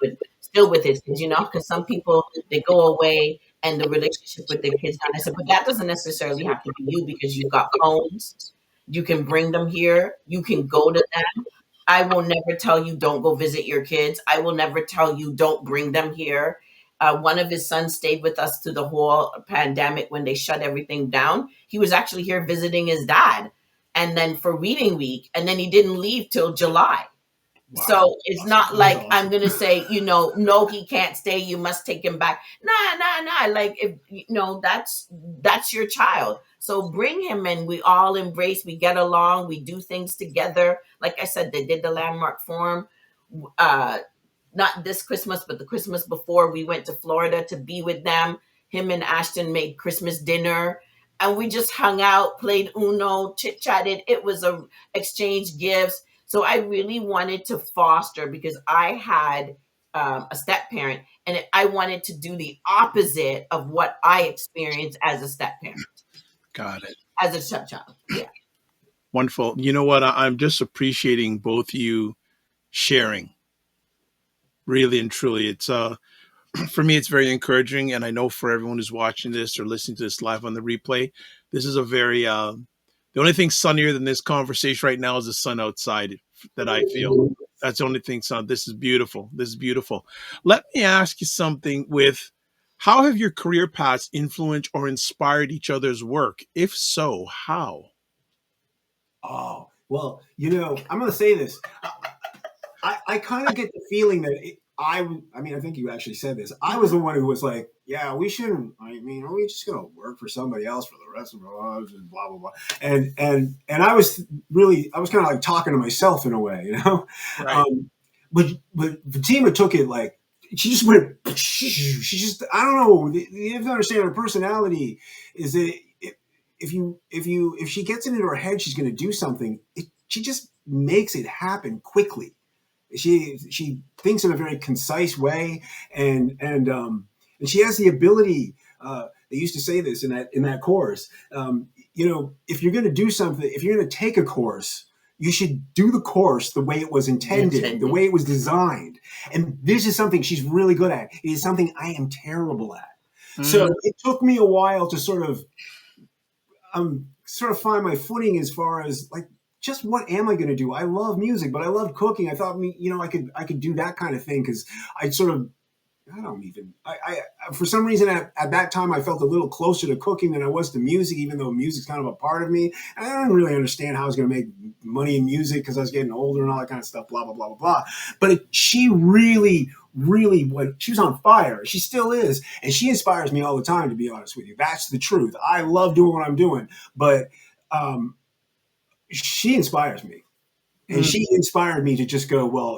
with his kids, because some people, they go away and the relationship with their kids. I said, but that doesn't necessarily have to be you, because you've got phones. You can bring them here. You can go to them. I will never tell you don't go visit your kids. I will never tell you don't bring them here. One of his sons stayed with us through the whole pandemic when they shut everything down. He was actually here visiting his dad, and then for reading week, and then he didn't leave till July. Wow. So it's not That's like awesome. I'm gonna say, no, he can't stay. You must take him back. Nah. Like, if that's your child. So bring him in. We all embrace. We get along. We do things together. Like I said, they did the landmark forum. Uh, not this Christmas, but the Christmas before, we went to Florida to be with them. Him and Ashton made Christmas dinner, and we just hung out, played Uno, chit chatted. It was a exchange gifts. So I really wanted to foster, because I had a step parent, and I wanted to do the opposite of what I experienced as a step parent, Got it. as a stepchild. Yeah. Wonderful. You know what? I'm just appreciating both you sharing, really and truly. It's for me, it's very encouraging, and I know for everyone who's watching this or listening to this live on the replay, this is a very the only thing sunnier than this conversation right now is the sun outside that I feel. That's the only thing, son. This is beautiful. This is beautiful. Let me ask you something with how have your career paths influenced or inspired each other's work? If so, how? Oh, well, I'm going to say this. I kind of get the feeling that I mean, I think you actually said this. I was the one who was like, yeah, we shouldn't. I mean, are we just going to work for somebody else for the rest of our lives and blah, blah, blah. And I was kind of like talking to myself in a way, Right. But Fatima took it like, she just went, she just, I don't know. You have to understand her personality is that if she gets it into her head, she's going to do something. She just makes it happen quickly. She thinks in a very concise way, and she has the ability. They used to say this in that course. If you're going to do something, if you're going to take a course, you should do the course the way it was intended, the way it was designed. And this is something she's really good at. It is something I am terrible at. So it took me a while to sort of find my footing as far as like, just what am I going to do? I love music, but I love cooking. I thought, I could do that kind of thing because for some reason at that time I felt a little closer to cooking than I was to music, even though music's kind of a part of me. And I didn't really understand how I was going to make money in music because I was getting older and all that kind of stuff, blah, blah, blah, blah, blah. But she really, she was on fire. She still is. And she inspires me all the time, to be honest with you. That's the truth. I love doing what I'm doing, but she inspires me. And she inspired me to just go, well,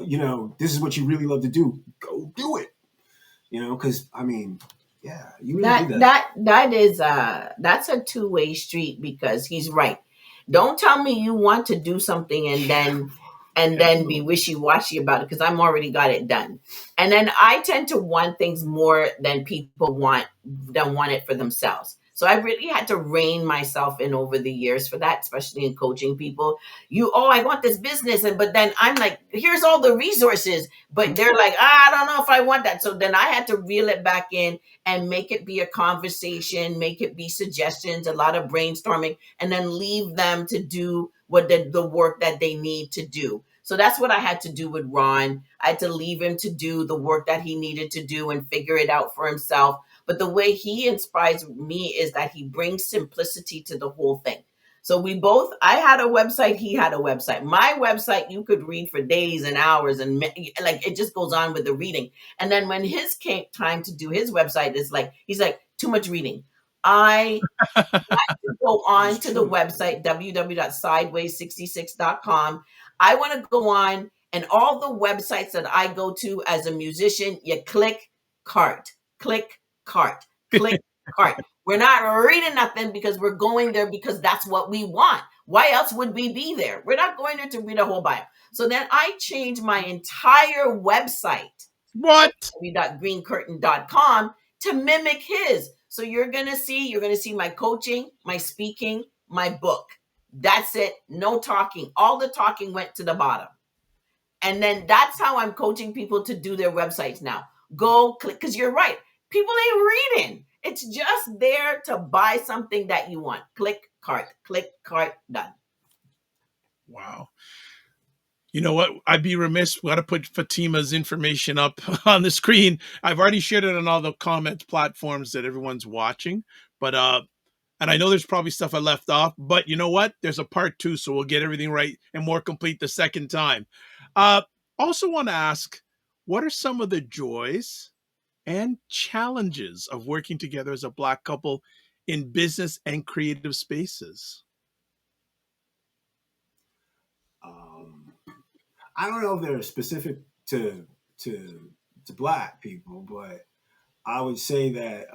this is what you really love to do. Go do it. Because I mean, yeah, you really do that. That's a two-way street, because he's right. Don't tell me you want to do something and then be wishy-washy about it, because I'm already got it done. And then I tend to want things more than people want it for themselves. So I really had to rein myself in over the years for that, especially in coaching people. I want this business. But then I'm like, here's all the resources. But they're like, I don't know if I want that. So then I had to reel it back in and make it be a conversation, make it be suggestions, a lot of brainstorming, and then leave them to do what the work that they need to do. So that's what I had to do with Ron. I had to leave him to do the work that he needed to do and figure it out for himself. But the way he inspires me is that he brings simplicity to the whole thing. So I had a website, he had a website. My website, you could read for days and hours, and like it just goes on with the reading. And then when his came time to do his website, he's like, too much reading. I to go on to the website, www.sideways66.com. I want to go on, and all the websites that I go to as a musician, you click cart, click cart, click cart. We're not reading nothing because we're going there because that's what we want. Why else would we be there? We're not going there to read a whole bio. So then I changed my entire website, www.greencurtain.com, to mimic his. So you're going to see my coaching, my speaking, my book. That's it. No talking. All the talking went to the bottom. And then that's how I'm coaching people to do their websites now. Go click, because you're right. People ain't reading. It's just there to buy something that you want. Click cart, done. Wow. You know what? I'd be remiss. We got to put Fatima's information up on the screen. I've already shared it on all the comments platforms that everyone's watching. But and I know there's probably stuff I left off. But you know what? There's a part 2, so we'll get everything right and more complete the second time. Also want to ask, what are some of the joys and challenges of working together as a Black couple in business and creative spaces? Um, I don't know if they're specific to to Black people, but I would say that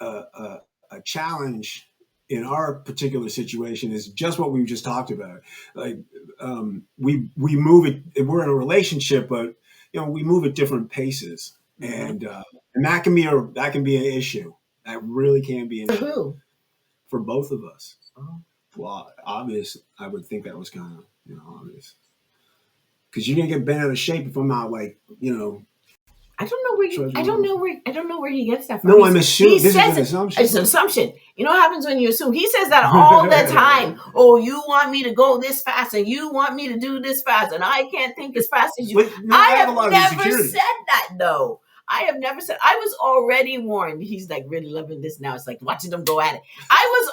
a, a challenge in our particular situation is just what we just talked about. Like we move it. We're in a relationship, but we move at different paces, and that can be an issue. That really can be an For issue who? for both of us. Well, obvious. I would think that was kind of obvious because you're gonna get bent out of shape if I'm not like I don't know where treasuring. I don't know where he gets that from. No, I'm assuming. This is an says assumption. it's an assumption. You know what happens when you assume? He says that all the time. Oh, you want me to go this fast, and you want me to do this fast, and I can't think as fast as you. But, no, I have have a lot of never insecurities. said that though. I have never said. I was already warned. He's like really loving this now. It's like watching them go at it. I was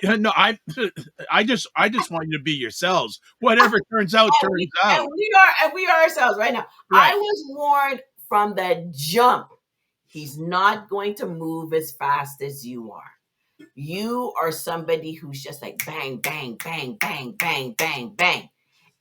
already. No, I just want you to be yourselves. Whatever turns out, turns out. And we are ourselves right now. Right. I was warned from the jump. He's not going to move as fast as you are. You are somebody who's just like bang, bang, bang, bang, bang, bang, bang.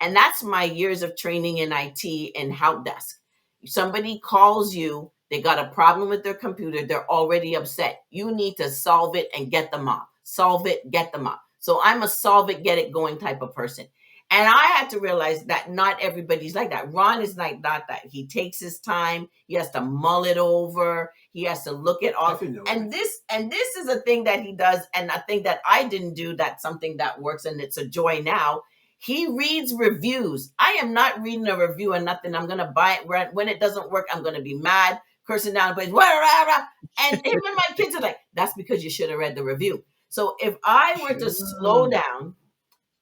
And that's my years of training in IT and help desk. Somebody calls you, they got a problem with their computer, they're already upset. You need to solve it and get them up. Solve it, get them up. So I'm a solve it, get it going type of person. And I had to realize that not everybody's like that. Ron is like not that. He takes his time. He has to mull it over. He has to look at all. And this is a thing that he does, and a thing that I didn't do. That's something that works, and it's a joy now. He reads reviews. I am not reading a review or nothing. I'm gonna buy it when it doesn't work. I'm gonna be mad, cursing down the place. And him and my kids are like, "That's because you should have read the review." So if I were to slow down,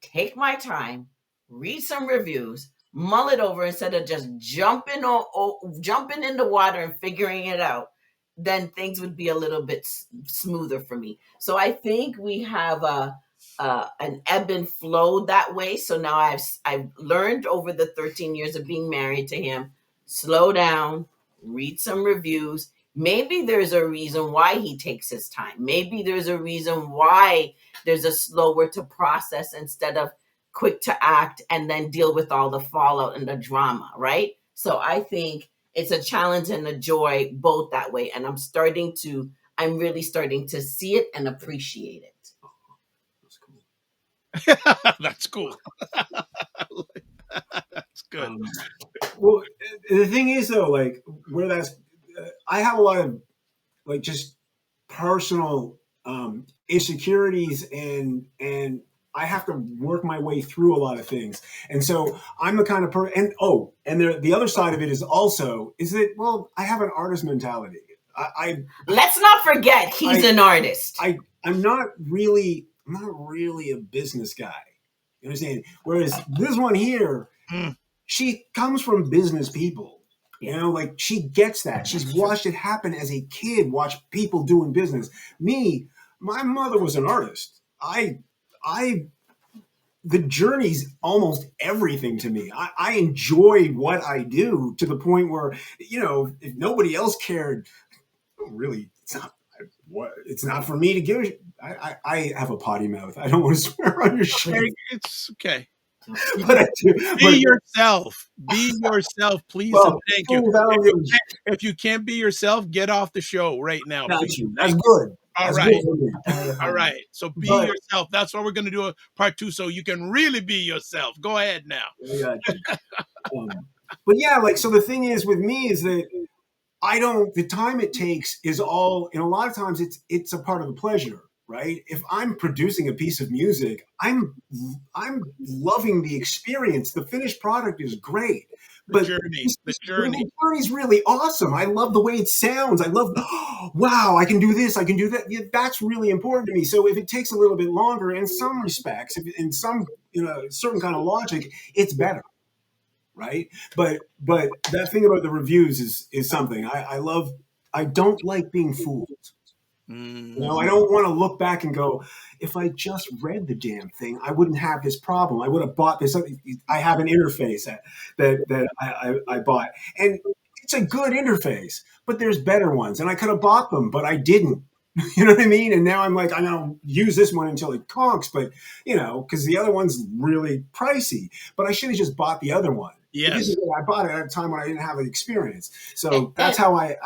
take my time, read some reviews, mull it over instead of just jumping in the water and figuring it out, then things would be a little bit smoother for me. So I think we have an ebb and flow that way. So now I've learned over the 13 years of being married to him, slow down, read some reviews. Maybe there's a reason why he takes his time. Maybe there's a reason why there's a slower to process instead of quick to act and then deal with all the fallout and the drama, right? So I think it's a challenge and a joy both that way. And I'm really starting to see it and appreciate it. That's cool. That's good. Well, the thing is though, like where that's, I have a lot of like just personal insecurities and I have to work my way through a lot of things. And so I'm the kind of person, and the other side of it is that, well, I have an artist mentality. Let's not forget he's an artist. I'm not really a business guy. You understand? Whereas this one here, she comes from business people. Like she gets that. She's watched it happen as a kid, watched people doing business. Me, my mother was an artist. The journey's almost everything to me. I enjoy what I do to the point where, if nobody else cared, really, it's not for me to give. I have a potty mouth. I don't want to swear on your show. It's okay. But I do. Be yourself. Be yourself, please. Well, and thank you. If you can't be yourself, get off the show right now. That's good. All right. All right. So be yourself. That's what we're going to do a part 2 so you can really be yourself. Go ahead now. But yeah, so the thing is with me is that the time it takes is all, and a lot of times it's a part of the pleasure, right? If I'm producing a piece of music, I'm loving the experience. The finished product is great. But the journey's really awesome. I love the way it sounds. I love, wow, I can do this, I can do that. Yeah, that's really important to me. So if it takes a little bit longer, in some respects, in some certain kind of logic, it's better, right? But that thing about the reviews is something I love. I don't like being fooled. You know, I don't want to look back and go, if I just read the damn thing, I wouldn't have this problem. I would have bought this. I have an interface that I bought, and it's a good interface, but there's better ones, and I could have bought them, but I didn't. You know what I mean? And now I'm like, I'm going to use this one until it conks, but, you know, because the other one's really pricey, but I should have just bought the other one. Yes. I bought it at a time when I didn't have an experience. So And- that's how I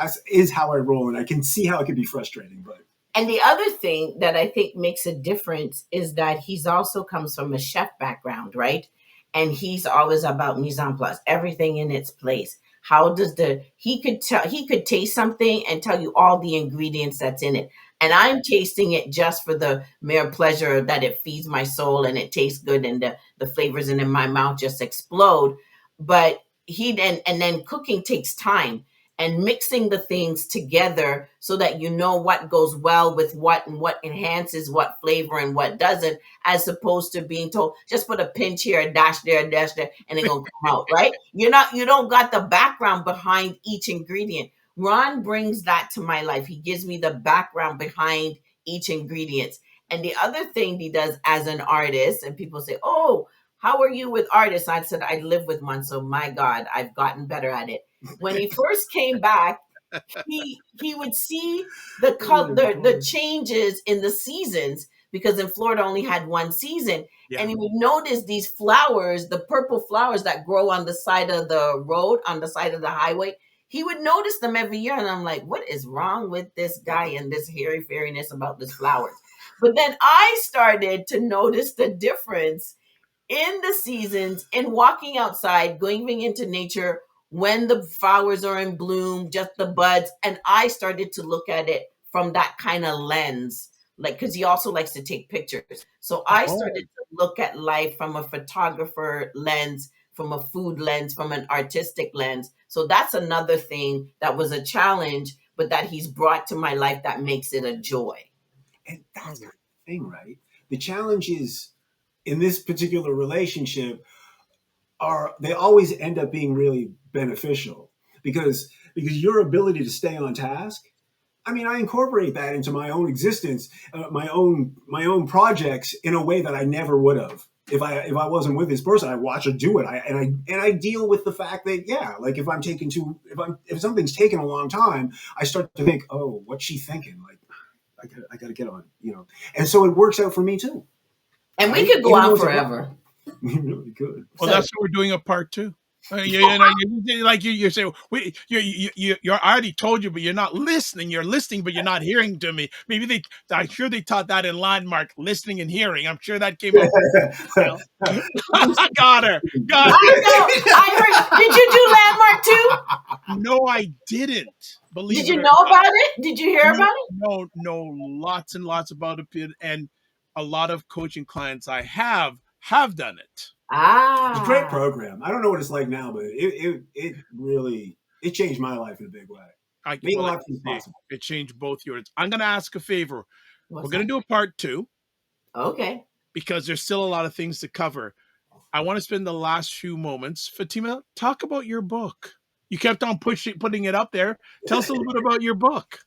roll, and I can see how it can be frustrating, but. And the other thing that I think makes a difference is that he's also comes from a chef background, right? And he's always about mise en place, everything in its place. How does he could taste something and tell you all the ingredients that's in it. And I'm tasting it just for the mere pleasure that it feeds my soul and it tastes good and the flavors in my mouth just explode. But and then cooking takes time. And mixing the things together so that you know what goes well with what and what enhances what flavor and what doesn't, as opposed to being told just put a pinch here, a dash there, and it's gonna come out, right? You don't got the background behind each ingredient. Ron brings that to my life. He gives me the background behind each ingredient. And the other thing he does as an artist, and people say, "Oh, how are you with artists?" I said, I live with one, so my God, I've gotten better at it. When he first came back, he would see the changes in the seasons, because in Florida only had one season. Yeah. And he would notice these flowers, the purple flowers that grow on the side of the road, on the side of the highway. He would notice them every year. And I'm like, what is wrong with this guy and this hairy fairiness about these flowers? But then I started to notice the difference in the seasons, in walking outside, going into nature when the flowers are in bloom, just the buds. And I started to look at it from that kind of lens, like, because he also likes to take pictures. So I started to look at life from a photographer lens, from a food lens, from an artistic lens. So that's another thing that was a challenge, but that he's brought to my life that makes it a joy. And that's the thing, right? The challenge is, in this particular relationship, they always end up being really beneficial because your ability to stay on task. I mean, I incorporate that into my own existence, my own projects in a way that I never would have if I wasn't with this person. I watch her do it, and I deal with the fact that like if something's taken a long time, I start to think, oh, what's she thinking? Like, I got to get on, and so it works out for me too. And we could go on forever. Really good. Well, that's what we're doing a part two. You say, I already told you, but you're not listening. You're listening, but you're not hearing to me. Maybe I'm sure they taught that in Landmark, listening and hearing. I'm sure that came up. Got her. I heard. Did you do Landmark too? No, I didn't. Did you know about it? Did you hear about it? No, lots and lots about it, and a lot of coaching clients I have done it. It's a great program. I don't know what it's like now, but it really changed my life in a big way. Made a lot of things possible. It changed both yours. I'm going to ask a favor. What's We're going to do a part two. Okay. Because there's still a lot of things to cover. I want to spend the last few moments. Fatima, talk about your book. You kept on putting it up there. Tell us a little bit about your book.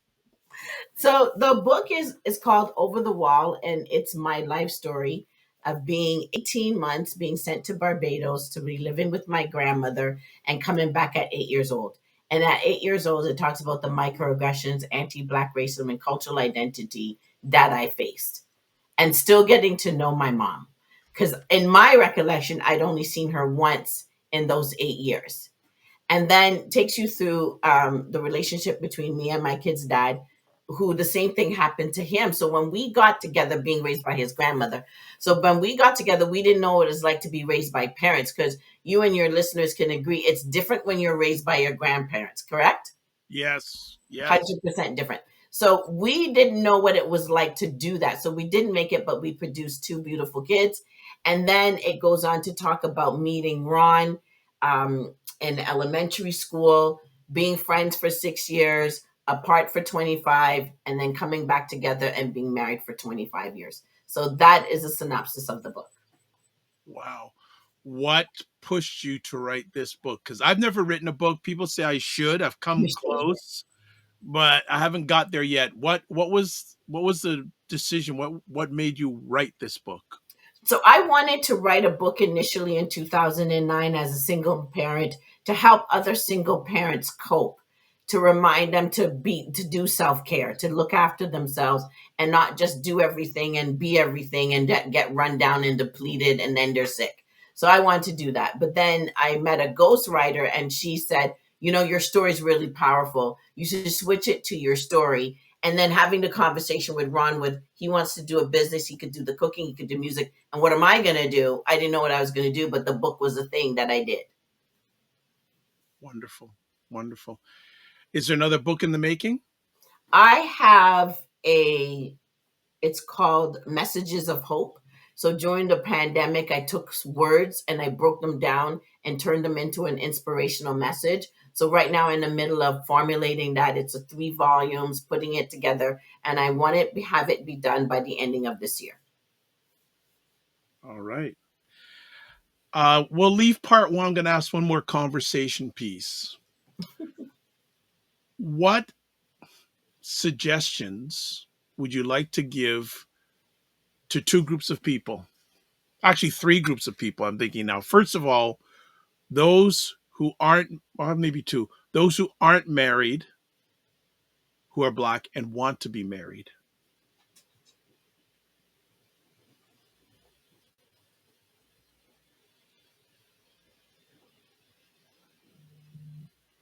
So the book is called Over the Wall, and it's my life story of being 18 months, being sent to Barbados to be living with my grandmother and coming back at 8 years old. And at 8 years old, it talks about the microaggressions, anti-Black racism, and cultural identity that I faced. And still getting to know my mom. Because in my recollection, I'd only seen her once in those 8 years. And then takes you through the relationship between me and my kid's dad, who the same thing happened to him. So when we got together, being raised by his grandmother. So when we got together, we didn't know what it was like to be raised by parents, because you and your listeners can agree it's different when you're raised by your grandparents, correct? Yes. 100% different. So we didn't know what it was like to do that. So we didn't make it, but we produced 2 beautiful kids. And then it goes on to talk about meeting Ron in elementary school, being friends for 6 years, apart for 25, and then coming back together and being married for 25 years. So that is a synopsis of the book. Wow. What pushed you to write this book? Because I've never written a book. People say I should. I've come close. but I haven't got there yet. What was the decision? What made you write this book? So I wanted to write a book initially in 2009 as a single parent to help other single parents cope, to remind them to do self-care, to look after themselves and not just do everything and be everything and get run down and depleted and then they're sick. So I wanted to do that. But then I met a ghostwriter and she said, your story is really powerful. You should switch it to your story. And then having the conversation with Ron, with he wants to do a business, he could do the cooking, he could do music. And what am I going to do? I didn't know what I was going to do, but the book was the thing that I did. Wonderful. Wonderful. Is there another book in the making? I have it's called Messages of Hope. So during the pandemic, I took words and I broke them down and turned them into an inspirational message. So right now, in the middle of formulating that, it's 3 volumes, putting it together, and I want to have it be done by the ending of this year. All right. We'll leave part 1. I'm going to ask one more conversation piece. What suggestions would you like to give to 2 groups of people? Actually, 3 groups of people I'm thinking now. First of all, those who aren't, or maybe 2, those who aren't married, who are Black and want to be married.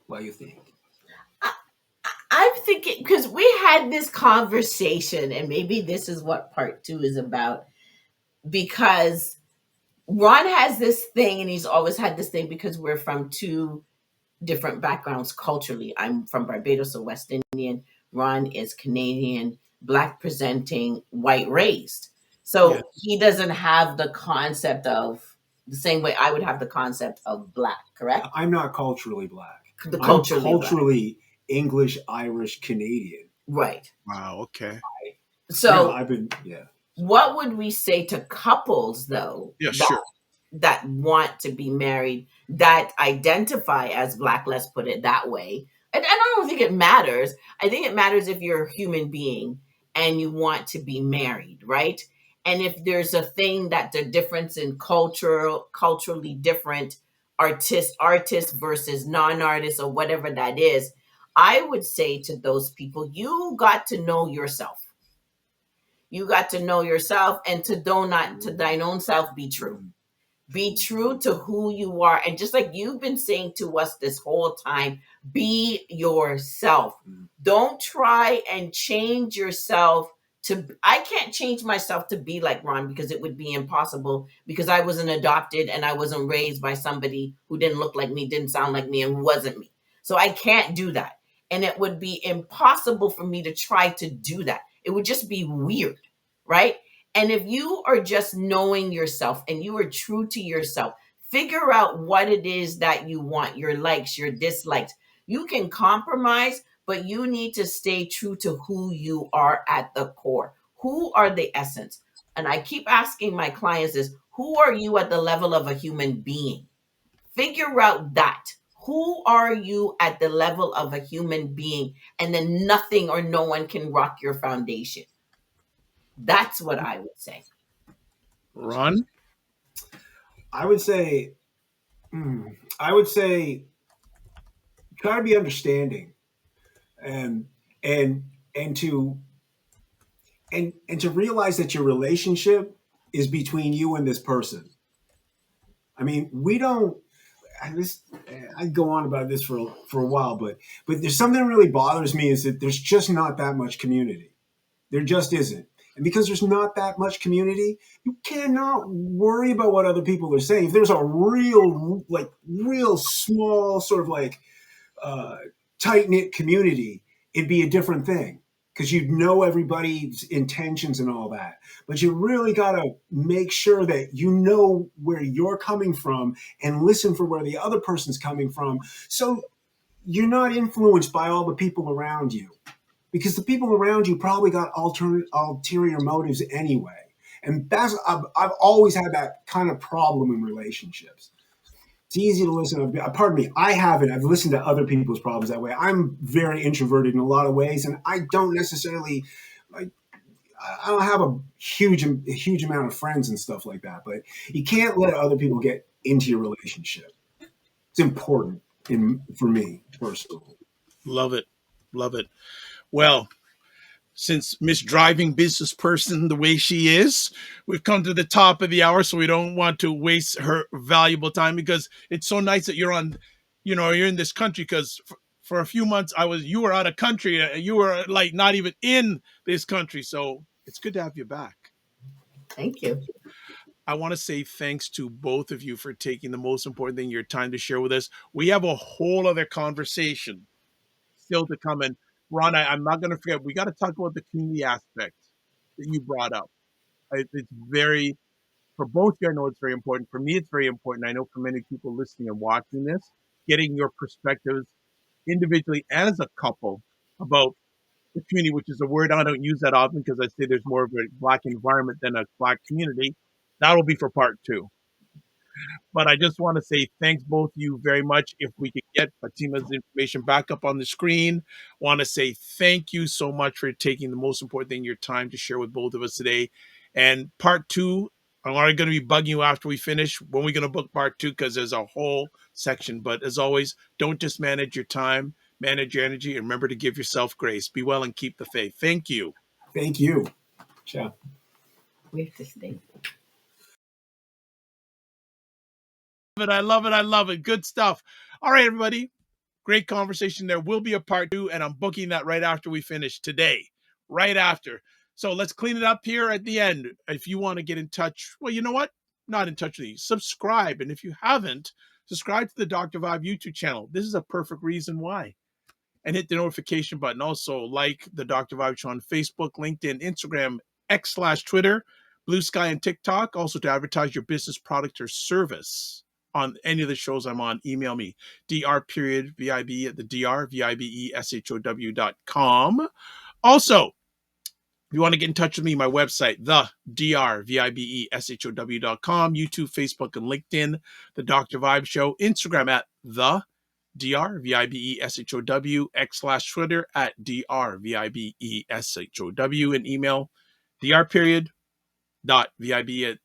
What do you think? I'm thinking, because we had this conversation, and maybe this is what part 2 is about, because Ron has this thing, and he's always had this thing because we're from 2 different backgrounds culturally. I'm from Barbados, so West Indian. Ron is Canadian, Black presenting, white raised. So Yeah. he doesn't have the concept of the same way I would have the concept of Black, correct? I'm not culturally Black. The I'm culturally culturally English, Irish, Canadian. Right. Wow. Okay. So I've been, yeah. what would we say to couples, though, Yeah, sure. that want to be married, that identify as Black, let's put it that way? And I don't think it matters. I think it matters if you're a human being and you want to be married, right? And if there's a thing that the difference in culturally different artists versus non-artists or whatever that is, I would say to those people, you got to know yourself. You got to know yourself, and to thine own self be true. Be true to who you are. And just like you've been saying to us this whole time, be yourself. Don't try and change yourself I can't change myself to be like Ron, because it would be impossible, because I wasn't adopted and I wasn't raised by somebody who didn't look like me, didn't sound like me, and wasn't me. So I can't do that. And it would be impossible for me to try to do that. It would just be weird, right? And if you are just knowing yourself and you are true to yourself, figure out what it is that you want, your likes, your dislikes. You can compromise, but you need to stay true to who you are at the core. Who are the essence? And I keep asking my clients is, who are you at the level of a human being? Figure out that. Who are you at the level of a human being? And then nothing or no one can rock your foundation. That's what I would say. Ron? I would say try to be understanding, and to realize that your relationship is between you and this person. I mean, we don't. I go on about this for a while, but there's something that really bothers me, is that there's just not that much community. There just isn't. And because there's not that much community, you cannot worry about what other people are saying. If there's a real small sort of tight-knit community, it'd be a different thing, because you'd know everybody's intentions and all that. But you really got to make sure that you know where you're coming from and listen for where the other person's coming from, so you're not influenced by all the people around you. Because the people around you probably got ulterior motives anyway. And I've always had that kind of problem in relationships. It's easy to listen. Pardon me, I haven't. I've listened to other people's problems that way. I'm very introverted in a lot of ways, and I don't necessarily like. I don't have a huge amount of friends and stuff like that. But you can't let other people get into your relationship. It's important for me personally. Love it. Love it. Well, since Miss Driving Business Person, the way she is, we've come to the top of the hour, so we don't want to waste her valuable time, because it's so nice that you're you're in this country, because for a few months you were out of country. You were like not even in this country. So it's good to have you back. Thank you. I want to say thanks to both of you for taking the most important thing, your time to share with us. We have a whole other conversation still to come. And Ron, I'm not going to forget, we got to talk about the community aspect that you brought up. It's very, for both of you, I know it's very important. For me, it's very important. I know for many people listening and watching this, getting your perspectives individually and as a couple about the community, which is a word I don't use that often because I say there's more of a Black environment than a Black community. That will be for part 2. But I just want to say thanks both of you very much. If we could get Fatima's information back up on the screen, want to say thank you so much for taking the most important thing, your time to share with both of us today. And part 2, I'm already going to be bugging you after we finish. When are we going to book part 2? Because there's a whole section. But as always, don't just manage your time, manage your energy, and remember to give yourself grace. Be well and keep the faith. Thank you. Thank you. Ciao. We have to stay. I love it. I love it. Good stuff. All right, everybody. Great conversation. There will be a part 2, and I'm booking that right after we finish today, right after. So let's clean it up here at the end. If you want to get in touch, well, you know what? Not in touch with you. Subscribe. And if you haven't, subscribe to the Dr. Vibe YouTube channel. This is a perfect reason why. And hit the notification button. Also, like the Dr. Vibe Show on Facebook, LinkedIn, Instagram, X/Twitter, Blue Sky, and TikTok. Also, to advertise your business, product, or service on any of the shows I'm on, email me, dr.vib at the drvibeshow.com. Also, if you want to get in touch with me, my website, the drvibeshow.com, YouTube, Facebook, and LinkedIn, The Dr. Vibe Show, Instagram at the drvibeshow, X/Twitter at drvibeshow, and email dr.vib at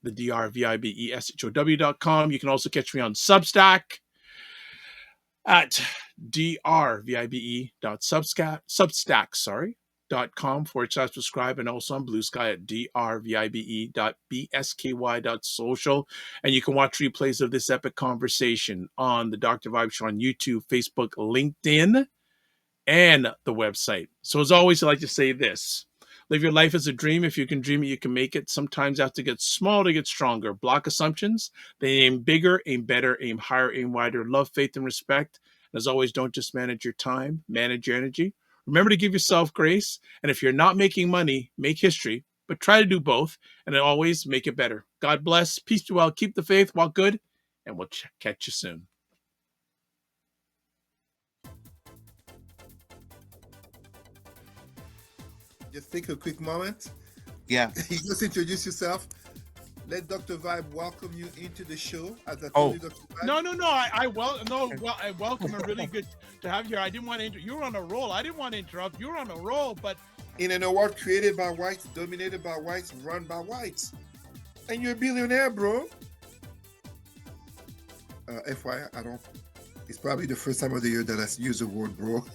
the drvibeshow.com. You can also catch me on Substack at drvibe.substack.com/subscribe, and also on Blue Sky at drvibe.bsky.social. And you can watch replays of this epic conversation on the Dr. Vibe Show on YouTube, Facebook, LinkedIn, and the website. So as always, I like to say this: live your life as a dream. If you can dream it, you can make it. Sometimes you have to get small to get stronger. Block assumptions. They aim bigger, aim better, aim higher, aim wider. Love, faith, and respect. As always, don't just manage your time, manage your energy. Remember to give yourself grace. And if you're not making money, make history. But try to do both, and always make it better. God bless. Peace be well. Keep the faith. Walk good. And we'll catch you soon. Just take a quick moment. Yeah. You just introduce yourself. Let Dr. Vibe welcome you into the show. As I told you, Dr. Vibe. No. I welcome. And really good to have you here. I didn't want to. You were on a roll. I didn't want to interrupt. You were on a roll, but in an award created by whites, dominated by whites, run by whites, and you're a billionaire, bro. FYI, I don't. It's probably the first time of the year that I use the word, bro.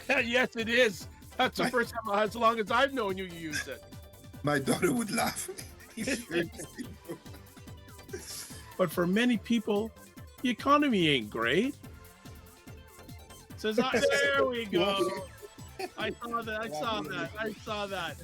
Yes, it is. That's the first time, as long as I've known you, you used it. My daughter would laugh. But for many people, the economy ain't great. Says, there we go. I saw that.